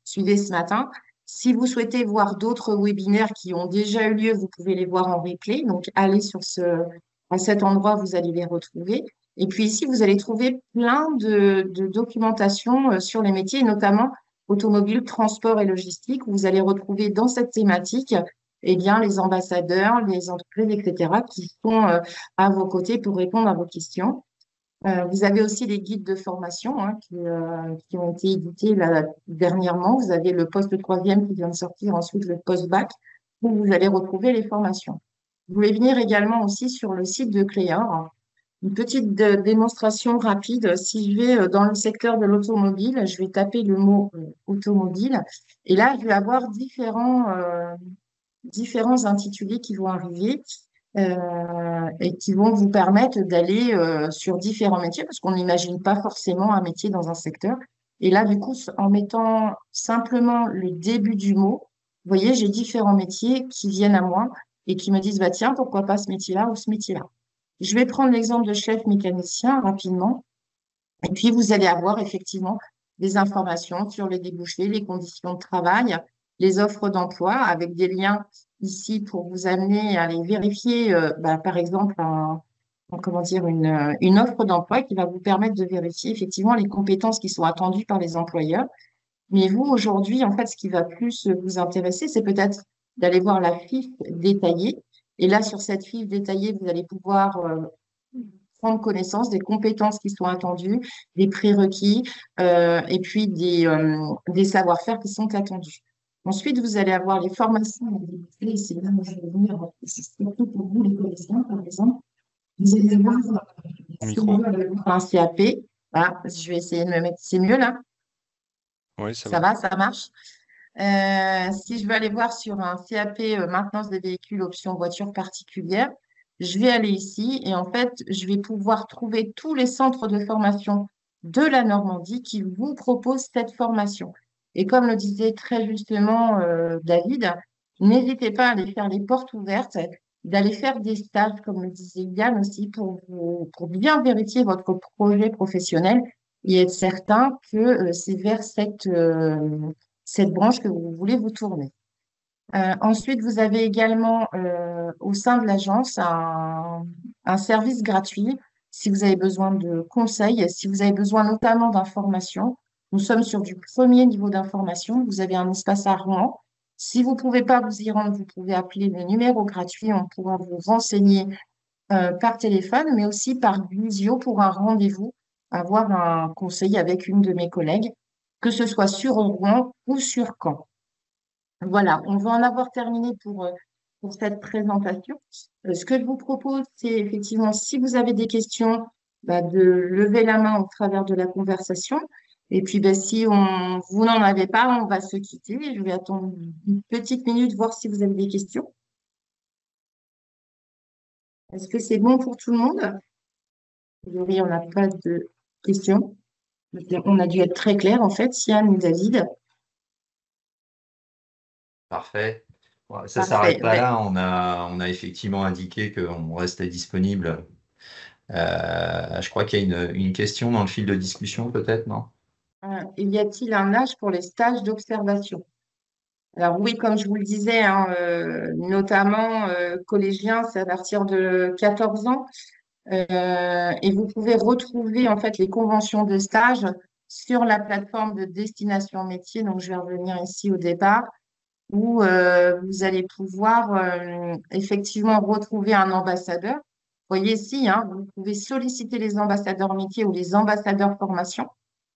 suivez ce matin. Si vous souhaitez voir d'autres webinaires qui ont déjà eu lieu, vous pouvez les voir en replay. Donc, allez à cet endroit, vous allez les retrouver. Et puis ici, vous allez trouver plein de documentation sur les métiers, notamment automobile, transport et logistique. Vous allez retrouver dans cette thématique eh bien, les ambassadeurs, les entreprises, etc., qui sont à vos côtés pour répondre à vos questions. Vous avez aussi les guides de formation hein, qui ont été édités là, dernièrement. Vous avez le poste troisième qui vient de sortir, ensuite le post-bac, où vous allez retrouver les formations. Vous pouvez venir également aussi sur le site de Cléor. Une petite démonstration rapide. Si je vais dans le secteur de l'automobile, je vais taper le mot automobile. Et là, je vais avoir différents intitulés qui vont arriver et qui vont vous permettre d'aller sur différents métiers parce qu'on n'imagine pas forcément un métier dans un secteur. Et là, du coup, en mettant simplement le début du mot, vous voyez, j'ai différents métiers qui viennent à moi et qui me disent, bah, tiens, pourquoi pas ce métier-là ou ce métier-là. Je vais prendre l'exemple de chef mécanicien rapidement. Et puis, vous allez avoir effectivement des informations sur les débouchés, les conditions de travail, les offres d'emploi avec des liens ici pour vous amener à aller vérifier, par exemple, comment dire, une offre d'emploi qui va vous permettre de vérifier effectivement les compétences qui sont attendues par les employeurs. Mais vous, aujourd'hui, en fait, ce qui va plus vous intéresser, c'est peut-être d'aller voir la fiche détaillée. Et là, sur cette fiche détaillée, vous allez pouvoir prendre connaissance des compétences qui sont attendues, des prérequis et puis des savoir-faire qui sont attendus. Ensuite, vous allez avoir les formations à développer. C'est là où je vais venir, c'est surtout pour vous, les collégiens, par exemple. Vous allez avoir Micro. un CAP. Ah, je vais essayer de me mettre. C'est mieux là? Oui, ça Ça va. va, ça marche? Si je veux aller voir sur un CAP maintenance des véhicules option voiture particulière, je vais aller ici et en fait, je vais pouvoir trouver tous les centres de formation de la Normandie qui vous proposent cette formation. Et comme le disait très justement David, n'hésitez pas à aller faire les portes ouvertes, d'aller faire des stages, comme le disait Yann aussi, pour bien vérifier votre projet professionnel et être certain que c'est vers cette branche que vous voulez vous tourner. Ensuite, vous avez également au sein de l'agence un service gratuit si vous avez besoin de conseils, si vous avez besoin notamment d'informations. Nous sommes sur du premier niveau d'information. Vous avez un espace à Rouen. Si vous ne pouvez pas vous y rendre, vous pouvez appeler le numéro gratuit. On pourra vous renseigner par téléphone, mais aussi par visio pour un rendez-vous, avoir un conseil avec une de mes collègues, que ce soit sur Rouen ou sur Caen. Voilà, on va en avoir terminé pour cette présentation. Ce que je vous propose, c'est effectivement, si vous avez des questions, de lever la main au travers de la conversation. Et puis, si vous n'en avez pas, on va se quitter. Je vais attendre une petite minute, voir si vous avez des questions. Est-ce que c'est bon pour tout le monde? A priori, on n'a pas de questions. On a dû être très clair, en fait, Yann ou David. Parfait. Ouais, ça ne Parfait. s'arrête pas là. On a effectivement indiqué qu'on restait disponible. Je crois qu'il y a une question dans le fil de discussion, peut-être, non? Y a-t-il un âge pour les stages d'observation? Alors oui, comme je vous le disais, hein, notamment collégiens, c'est à partir de 14 ans. Et vous pouvez retrouver en fait les conventions de stage sur la plateforme de Destination Métier. Donc, je vais revenir ici au départ, où vous allez pouvoir effectivement retrouver un ambassadeur. Vous voyez ici, hein, vous pouvez solliciter les ambassadeurs métiers ou les ambassadeurs formation.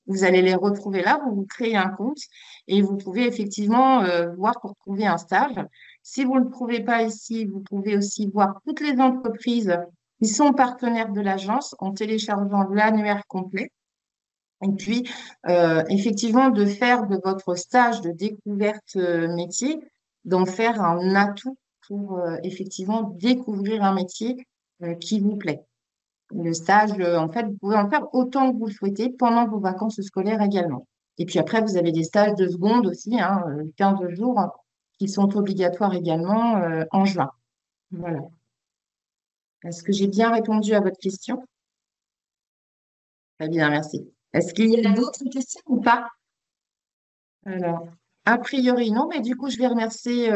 Vous allez les retrouver là, vous vous créez un compte et vous pouvez effectivement voir pour trouver un stage. Si vous ne le trouvez pas ici, vous pouvez aussi voir toutes les entreprises qui sont partenaires de l'agence en téléchargeant l'annuaire complet. Et puis, effectivement, de faire de votre stage de découverte métier, d'en faire un atout pour effectivement découvrir un métier qui vous plaît. Le stage, en fait, vous pouvez en faire autant que vous le souhaitez pendant vos vacances scolaires également. Et puis après, vous avez des stages de seconde aussi, hein, 15 jours, qui sont obligatoires également en juin. Voilà. Est-ce que j'ai bien répondu à votre question? Très bien, merci. Est-ce qu'il y a d'autres questions ou pas? Alors, a priori, non, mais du coup, je vais remercier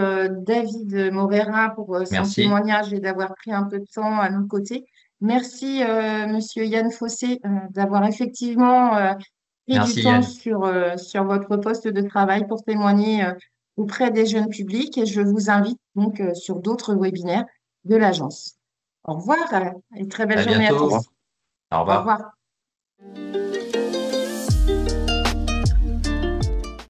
David Morera pour son Merci. témoignage et d'avoir pris un peu de temps à nos côtés. Merci, Monsieur Yann Fossé, d'avoir effectivement pris du Merci temps Yann. sur votre poste de travail pour témoigner auprès des jeunes publics et je vous invite donc sur d'autres webinaires de l'agence. Au revoir et très belle À journée à bientôt. tous. Au Au revoir. revoir.